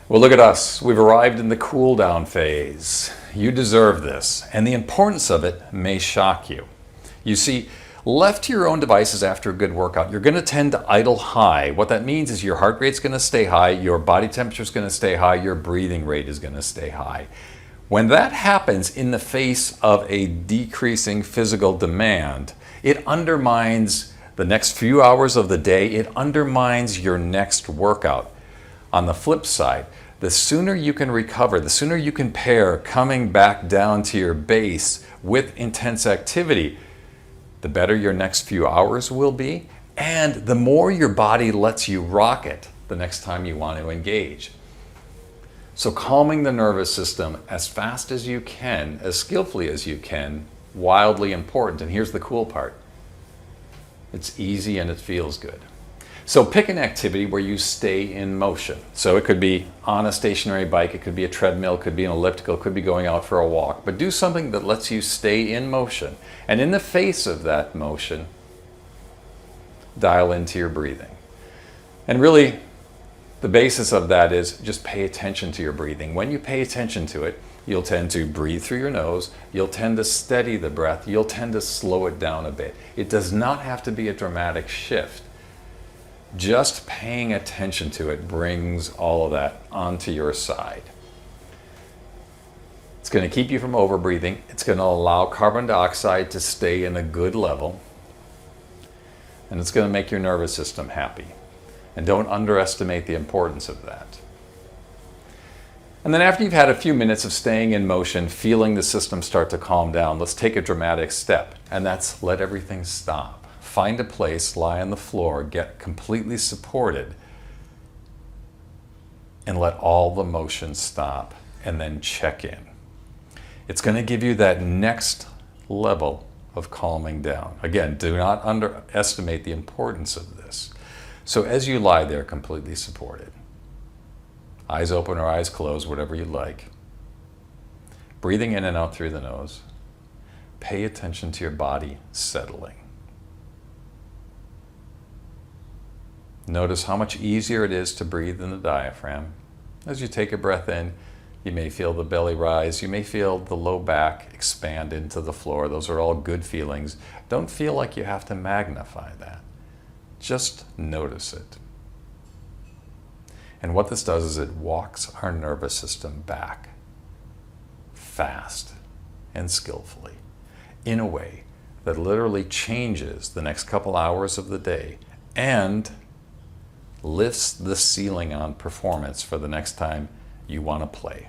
Well, look at us. We've arrived in the cool down phase. You deserve this, and the importance of it may shock you. You see, left to your own devices after a good workout, you're going to tend to idle high. What that means is your heart rate's going to stay high, your body temperature is going to stay high, your breathing rate is going to stay high. When that happens in the face of a decreasing physical demand, it undermines the next few hours of the day, it undermines your next workout. On the flip side, the sooner you can recover, the sooner you can pair coming back down to your base with intense activity, the better your next few hours will be, and the more your body lets you rock it the next time you want to engage. So calming the nervous system as fast as you can, as skillfully as you can, wildly important. And here's the cool part. It's easy and it feels good. So pick an activity where you stay in motion. So it could be on a stationary bike, it could be a treadmill, it could be an elliptical, it could be going out for a walk. But do something that lets you stay in motion. And in the face of that motion, dial into your breathing. And really, the basis of that is just pay attention to your breathing. When you pay attention to it, you'll tend to breathe through your nose, you'll tend to steady the breath, you'll tend to slow it down a bit. It does not have to be a dramatic shift. Just paying attention to it brings all of that onto your side. It's going to keep you from overbreathing. It's going to allow carbon dioxide to stay in a good level. And it's going to make your nervous system happy. And don't underestimate the importance of that. And then after you've had a few minutes of staying in motion, feeling the system start to calm down, let's take a dramatic step. And that's let everything stop. Find a place, lie on the floor, get completely supported, and let all the motion stop, and then check in. It's going to give you that next level of calming down. Again, do not underestimate the importance of this. So as you lie there completely supported, eyes open or eyes closed, whatever you like, breathing in and out through the nose, pay attention to your body settling. Notice how much easier it is to breathe in the diaphragm. As you take a breath in, you may feel the belly rise. You may feel the low back expand into the floor. Those are all good feelings. Don't feel like you have to magnify that. Just notice it. And what this does is it walks our nervous system back fast and skillfully in a way that literally changes the next couple hours of the day and lifts the ceiling on performance for the next time you want to play.